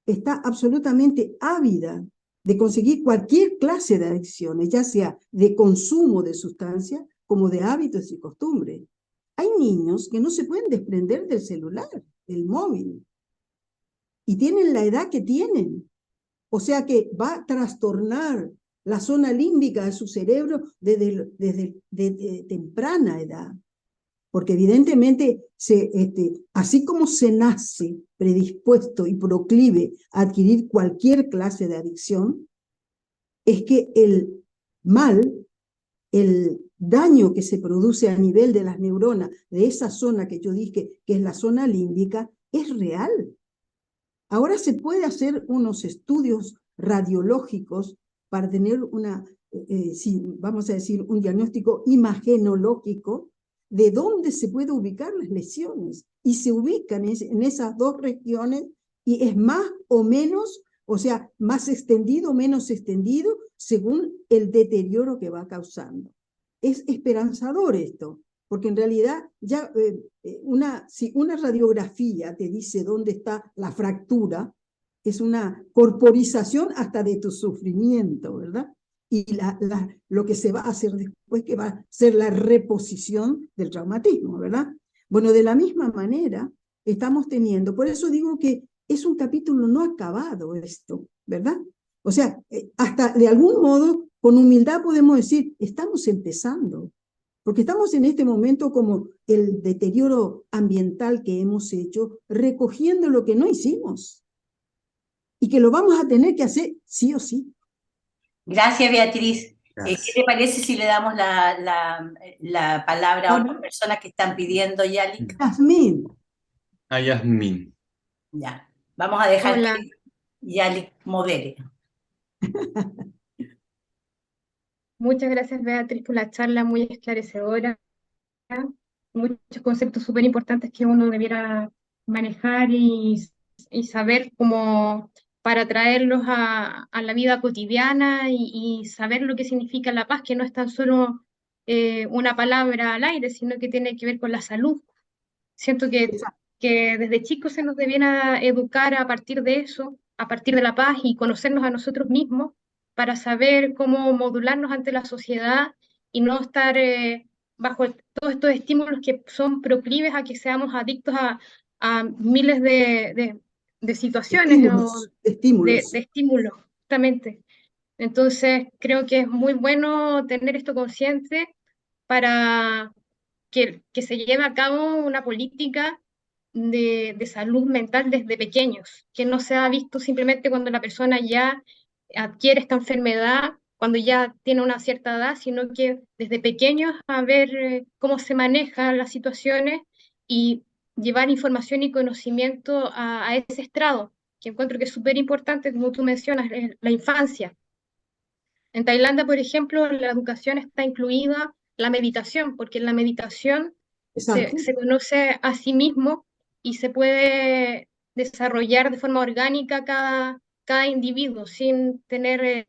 está absolutamente ávida de conseguir cualquier clase de adicciones, ya sea de consumo de sustancias como de hábitos y costumbres. Hay niños que no se pueden desprender del celular, del móvil, y tienen la edad que tienen. O sea que va a trastornar la zona límbica de su cerebro desde temprana edad. Porque evidentemente, así como se nace predispuesto y proclive a adquirir cualquier clase de adicción, es que el mal, el daño que se produce a nivel de las neuronas, de esa zona que yo dije que es la zona límbica, es real. Ahora se puede hacer unos estudios radiológicos para tener vamos a decir, un diagnóstico imagenológico de dónde se puede ubicar las lesiones. Y se ubican en esas dos regiones y es más o menos, o sea, más extendido o menos extendido según el deterioro que va causando. Es esperanzador esto, porque en realidad ya si una radiografía te dice dónde está la fractura, es una corporización hasta de tu sufrimiento, ¿verdad? Y lo que se va a hacer después, que va a ser la reposición del traumatismo, ¿verdad? Bueno, de la misma manera estamos teniendo, por eso digo que es un capítulo no acabado esto, ¿verdad? O sea, hasta de algún modo, con humildad podemos decir, estamos empezando, porque estamos en este momento como el deterioro ambiental que hemos hecho, recogiendo lo que no hicimos y que lo vamos a tener que hacer sí o sí. Gracias, Beatriz. ¿Qué Gracias. te parece si le damos la palabra a otras personas que están pidiendo, Yalik? Yasmín. A Yasmín. Ya, vamos a dejar Hola, que Yalik modere. muchas gracias Beatriz por la charla muy esclarecedora, muchos conceptos súper importantes que uno debiera manejar y saber cómo para traerlos a la vida cotidiana y saber lo que significa la paz, que no es tan solo una palabra al aire, sino que tiene que ver con la salud. Siento que desde chicos se nos debiera educar a partir de eso, a partir de la paz y conocernos a nosotros mismos para saber cómo modularnos ante la sociedad y no estar bajo todos estos estímulos que son proclives a que seamos adictos a miles de situaciones o Estímulos. de estímulos, justamente. Entonces, creo que es muy bueno tener esto consciente para que se lleve a cabo una política de salud mental desde pequeños, que no sea visto simplemente cuando la persona ya adquiere esta enfermedad, cuando ya tiene una cierta edad, sino que desde pequeños a ver cómo se manejan las situaciones y llevar información y conocimiento a ese estrado, que encuentro que es súper importante, como tú mencionas, es la infancia. En Tailandia, por ejemplo, en la educación está incluida la meditación, porque en la meditación se conoce a sí mismo y se puede desarrollar de forma orgánica cada individuo sin tener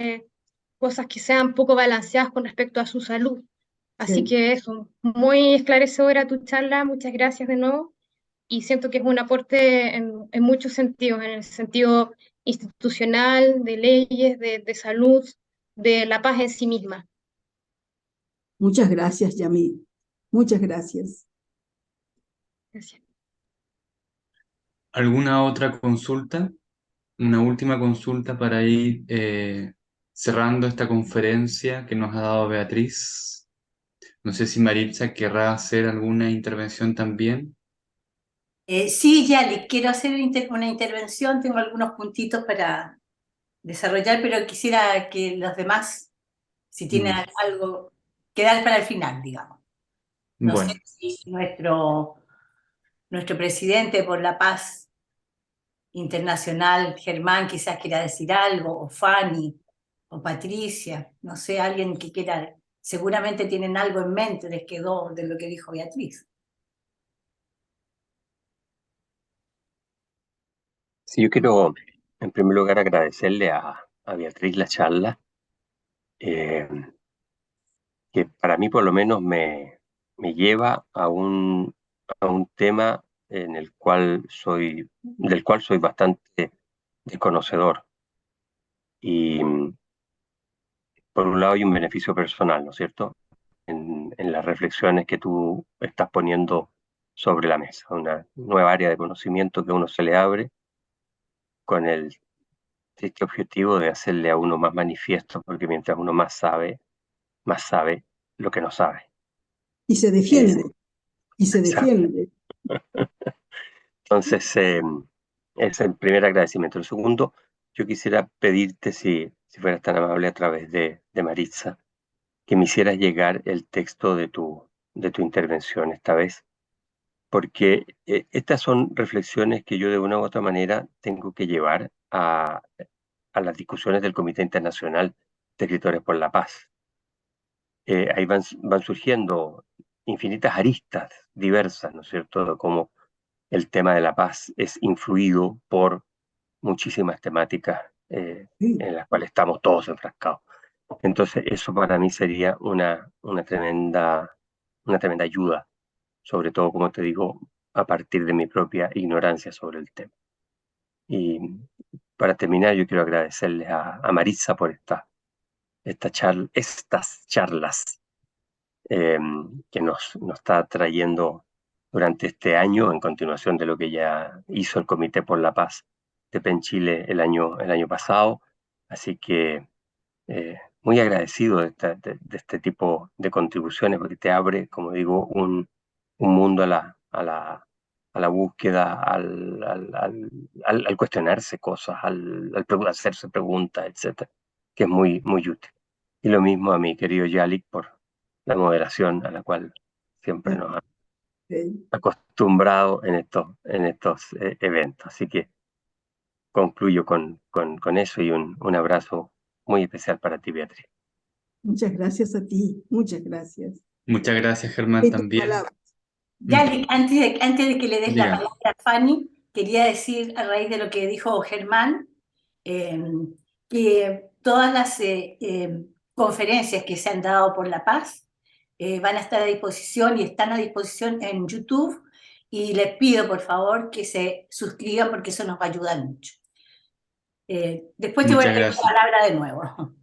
cosas que sean poco balanceadas con respecto a su salud. Así Sí. que eso, muy esclarecedora tu charla, muchas gracias de nuevo y siento que es un aporte en muchos sentidos, en el sentido institucional, de leyes, de salud, de la paz en sí misma. Muchas gracias, Yamil. Muchas gracias. Gracias. ¿Alguna otra consulta? Una última consulta para ir cerrando esta conferencia que nos ha dado Beatriz. No sé si Maritza querrá hacer alguna intervención también. Sí, Yali, quiero hacer una intervención, tengo algunos puntitos para desarrollar, pero quisiera que los demás, si tienen algo, quedar para el final, digamos. No sé Bueno, si nuestro presidente por la paz internacional, Germán, quizás quiera decir algo, o Fanny, o Patricia, no sé, alguien que quiera, seguramente tienen algo en mente, les quedó de lo que dijo Beatriz. Sí, yo quiero en primer lugar agradecerle a Beatriz la charla, eh, que para mí por lo menos me lleva a un tema del cual soy bastante desconocedor. Y por un lado hay un beneficio personal, ¿no es cierto? En las reflexiones que tú estás poniendo sobre la mesa, una nueva área de conocimiento que a uno se le abre con el triste objetivo de hacerle a uno más manifiesto, porque mientras uno más sabe lo que no sabe. Y se Eh, defiende, y se exacto. defiende. Entonces, ese es el primer agradecimiento. El segundo, yo quisiera pedirte, si fueras tan amable a través de Maritza, que me hicieras llegar el texto de tu intervención esta vez, porque estas son reflexiones que yo de una u otra manera tengo que llevar a las discusiones del Comité Internacional de Escritores por la Paz. Ahí van surgiendo infinitas aristas diversas, ¿no es cierto?, de cómo el tema de la paz es influido por muchísimas temáticas Sí. en las cuales estamos todos enfrascados. Entonces, eso para mí sería una tremenda ayuda, sobre todo, como te digo, a partir de mi propia ignorancia sobre el tema. Y para terminar, yo quiero agradecerles a Maritza por estas charlas eh, que nos está trayendo durante este año, en continuación de lo que ya hizo el Comité por la Paz de PEN Chile el año pasado. Así que muy agradecido de este tipo de contribuciones, porque te abre, como digo, un mundo a la búsqueda, al cuestionarse cosas, hacerse preguntas, etcétera, que es muy, muy útil. Y lo mismo a mi querido Yalik por la moderación a la cual siempre nos ha acostumbrado en estos eventos. Así que concluyo con eso y un abrazo muy especial para ti, Beatriz. Muchas gracias a ti, muchas gracias. muchas gracias, Germán, De tus también. palabras. Yali, antes de que le des la Diga. palabra a Fanny, quería decir, a raíz de lo que dijo Germán, eh, que todas las conferencias que se han dado por la paz van a estar a disposición y están a disposición en YouTube, y les pido por favor que se suscriban porque eso nos va a ayudar mucho. Después te voy a Muchas dar la gracias. palabra de nuevo.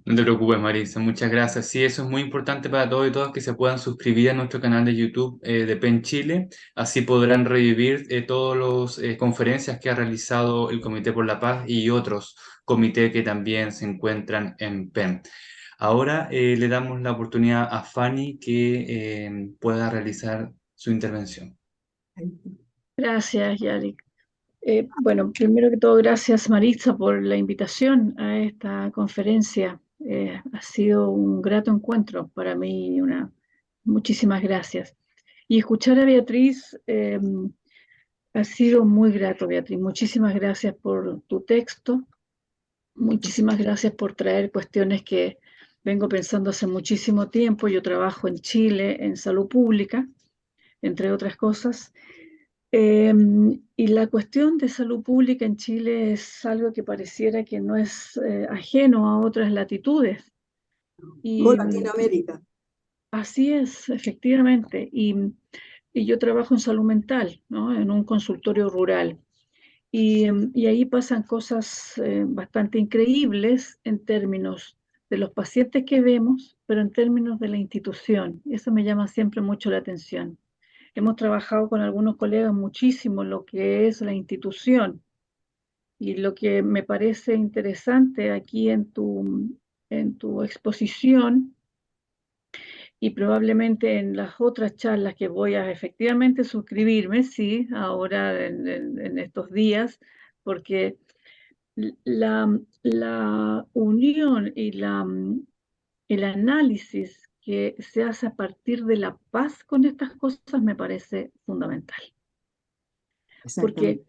No te preocupes, Marisa, muchas gracias. Sí, eso es muy importante para todos y todas que se puedan suscribir a nuestro canal de YouTube de PEN Chile. Así podrán revivir todas las conferencias que ha realizado el Comité por la Paz y otros comités que también se encuentran en PEN. Ahora le damos la oportunidad a Fanny que pueda realizar su intervención. Gracias, Yalik. Bueno, primero que todo, gracias Maritza por la invitación a esta conferencia. Ha sido un grato encuentro para mí, muchísimas gracias. Y escuchar a Beatriz ha sido muy grato, Beatriz. Muchísimas gracias por tu texto. Muchísimas gracias por traer cuestiones que vengo pensando hace muchísimo tiempo. Yo trabajo en Chile en salud pública, entre otras cosas. Y la cuestión de salud pública en Chile es algo que pareciera que no es ajeno a otras latitudes. O Y Latinoamérica. así es, efectivamente. Y yo trabajo en salud mental, ¿no? En un consultorio rural. Y ahí pasan cosas bastante increíbles en términos de los pacientes que vemos, pero en términos de la institución. Eso me llama siempre mucho la atención. Hemos trabajado con algunos colegas muchísimo lo que es la institución Y lo que me parece interesante aquí en tu exposición y probablemente en las otras charlas que voy a efectivamente suscribirme, sí, ahora en estos días, porque la unión y el análisis que se hace a partir de la paz con estas cosas me parece fundamental, porque Exactamente.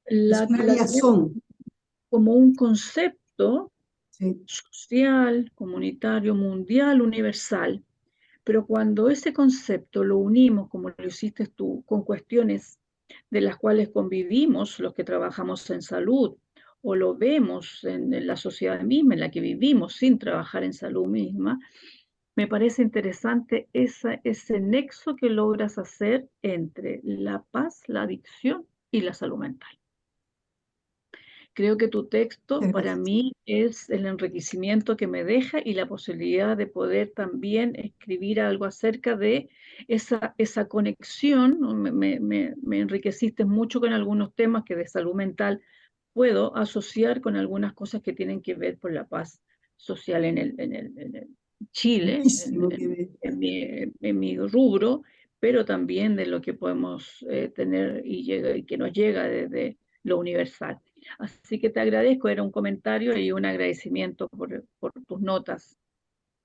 Es una la tenemos liazón. como un concepto Sí, social, comunitario, mundial, universal, pero cuando ese concepto lo unimos, como lo hiciste tú, con cuestiones de las cuales convivimos los que trabajamos en salud, o lo vemos en la sociedad misma en la que vivimos sin trabajar en salud misma, me parece interesante ese nexo que logras hacer entre la paz, la adicción y la salud mental. Creo que tu texto muchas para gracias. mí es el enriquecimiento que me deja y la posibilidad de poder también escribir algo acerca de esa conexión, ¿no? Me enriqueciste mucho con algunos temas que de salud mental puedo asociar con algunas cosas que tienen que ver con la paz social en Chile, Muchísimo que ver. en mi rubro, pero también de lo que podemos tener y que nos llega desde lo universal. Así que te agradezco, era un comentario y un agradecimiento por tus notas,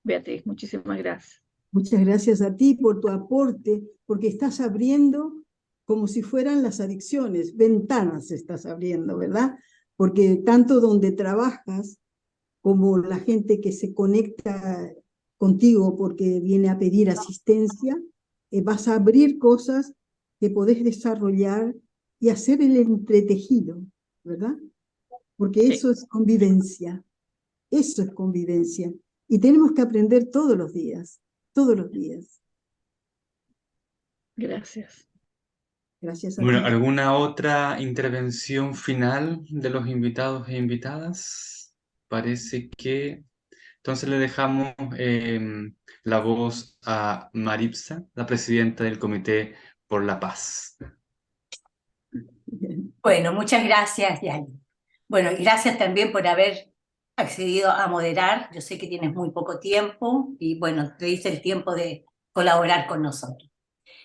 Beatriz. Muchísimas gracias. Muchas gracias a ti por tu aporte, porque estás abriendo como si fueran las adicciones, ventanas estás abriendo, ¿verdad? Porque tanto donde trabajas como la gente que se conecta contigo porque viene a pedir asistencia, vas a abrir cosas que podés desarrollar y hacer el entretejido, ¿verdad? Porque Sí, eso es convivencia, eso es convivencia. Y tenemos que aprender todos los días, todos los días. gracias. Gracias a Bueno, ti. ¿alguna otra intervención final de los invitados e invitadas? Parece que entonces le dejamos la voz a Maritza, la presidenta del Comité por la Paz. Bueno, muchas gracias, Yani. Bueno, y gracias también por haber accedido a moderar. Yo sé que tienes muy poco tiempo y bueno, te diste el tiempo de colaborar con nosotros.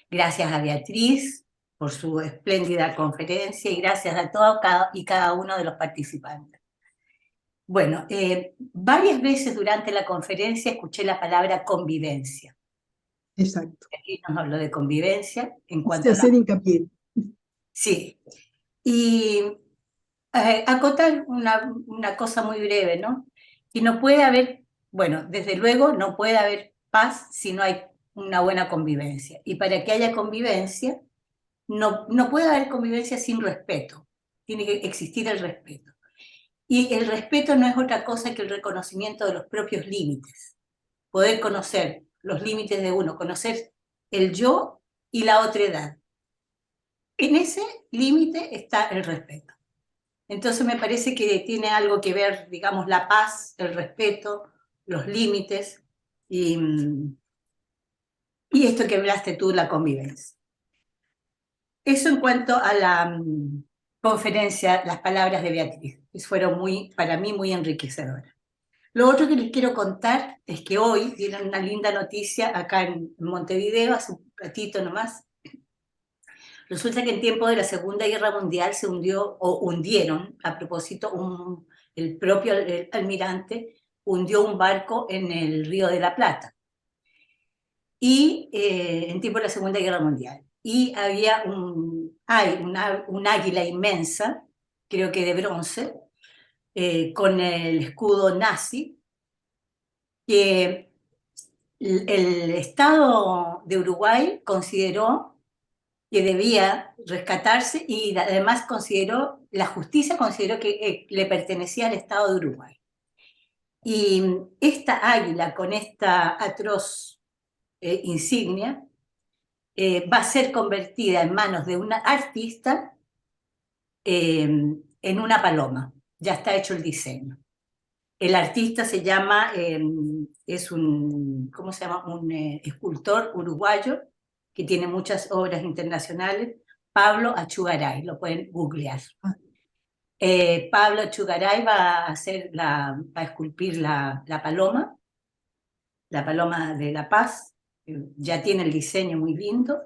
Gracias a Beatriz por su espléndida conferencia y gracias a todos y cada uno de los participantes. Bueno, varias veces durante la conferencia escuché la palabra convivencia. Exacto. Aquí nos habló de convivencia en cuanto Quise a hacer hincapié. Sí, y acotar una cosa muy breve, ¿no? Que no puede haber, bueno, desde luego no puede haber paz si no hay una buena convivencia. Y para que haya convivencia, no puede haber convivencia sin respeto. Tiene que existir el respeto. Y el respeto no es otra cosa que el reconocimiento de los propios límites. Poder conocer los límites de uno, conocer el yo y la otredad. En ese límite está el respeto. Entonces me parece que tiene algo que ver, digamos, la paz, el respeto, los límites y esto que hablaste tú, la convivencia. Eso en cuanto a la conferencia, las palabras de Beatriz, que fueron para mí muy enriquecedoras. Lo otro que les quiero contar es que hoy dieron una linda noticia acá en Montevideo, hace un ratito nomás. Resulta que en tiempo de la Segunda Guerra Mundial se hundió, o hundieron, a propósito, el propio almirante hundió un barco en el Río de la Plata, y en tiempo de la Segunda Guerra Mundial. Y hay un águila inmensa, creo que de bronce, con el escudo nazi, que el Estado de Uruguay consideró que debía rescatarse y además la justicia consideró que le pertenecía al Estado de Uruguay. Y esta águila con esta atroz insignia va a ser convertida en manos de una artista en una paloma. Ya está hecho el diseño. El artista se llama, ¿cómo se llama? Un escultor uruguayo que tiene muchas obras internacionales, Pablo Achugaray, lo pueden googlear. Pablo Chugaray va a esculpir la paloma de la paz. Ya tiene el diseño muy lindo,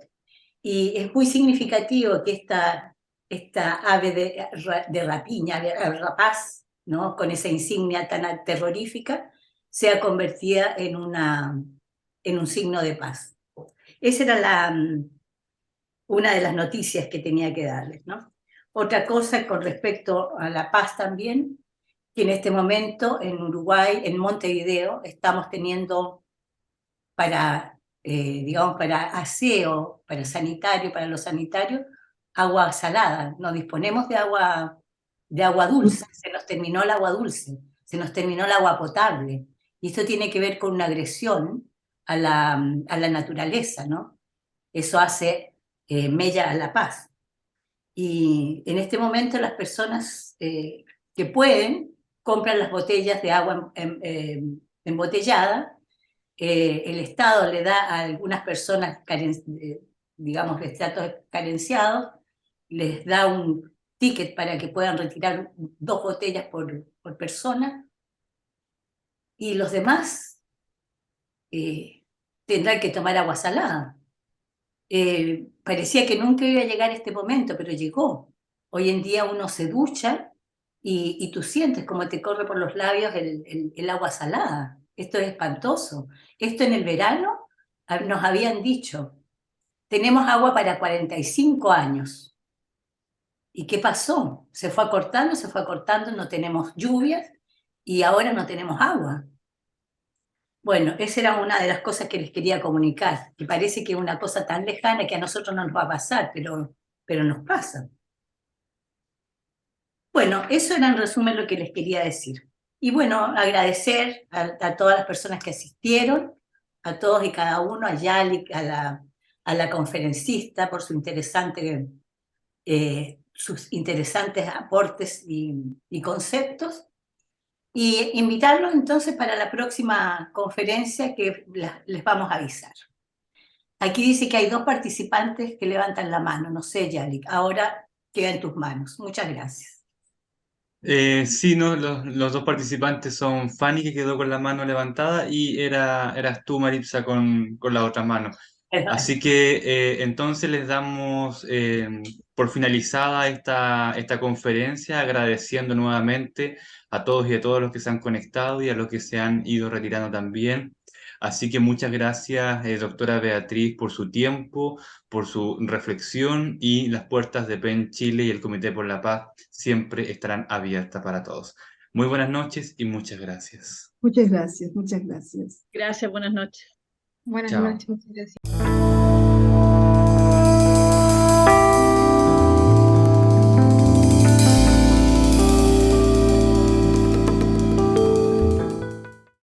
y es muy significativo que esta ave de rapiña, rapaz, ¿no? Con esa insignia tan terrorífica, sea convertida en un signo de paz. Esa era una de las noticias que tenía que darles, ¿no? Otra cosa con respecto a la paz también, que en este momento en Uruguay, en Montevideo, estamos teniendo digamos, para aseo, para los sanitarios, agua salada. No disponemos de agua dulce, se nos terminó el agua dulce, se nos terminó el agua potable. Y esto tiene que ver con una agresión a la naturaleza, ¿no? Eso hace mella a la paz. Y en este momento las personas que pueden compran las botellas de agua embotellada. El Estado le da a algunas personas, digamos, de estratos carenciados, les da un ticket para que puedan retirar 2 botellas por persona, y los demás tendrán que tomar agua salada. Parecía que nunca iba a llegar este momento, pero llegó. Hoy en día uno se ducha y tú sientes como te corre por los labios el agua salada. Esto es espantoso. Esto en el verano nos habían dicho, tenemos agua para 45 años. ¿Y qué pasó? Se fue acortando, no tenemos lluvias y ahora no tenemos agua. Bueno, esa era una de las cosas que les quería comunicar, que parece que es una cosa tan lejana que a nosotros no nos va a pasar, pero nos pasa. Bueno, eso era en resumen lo que les quería decir. Y bueno, agradecer a todas las personas que asistieron, a todos y cada uno, a Yalik, a la conferencista por sus interesantes aportes y conceptos. Y invitarlos entonces para la próxima conferencia que les vamos a avisar. Aquí dice que hay 2 participantes que levantan la mano. No sé, Yalik, ahora queda en tus manos. Muchas gracias. Sí, no, los 2 participantes son Fanny, que quedó con la mano levantada, y eras tú, Maritza, con la otra mano. Así que entonces les damos por finalizada esta conferencia, agradeciendo nuevamente a todos y a todos los que se han conectado y a los que se han ido retirando también. Así que muchas gracias, doctora Beatriz, por su tiempo, por su reflexión, y las puertas de PEN Chile y el Comité por la Paz siempre estarán abiertas para todos. Muy buenas noches y muchas gracias. Muchas gracias, muchas gracias. Gracias, buenas noches. Buenas Chao. noches, muchas gracias.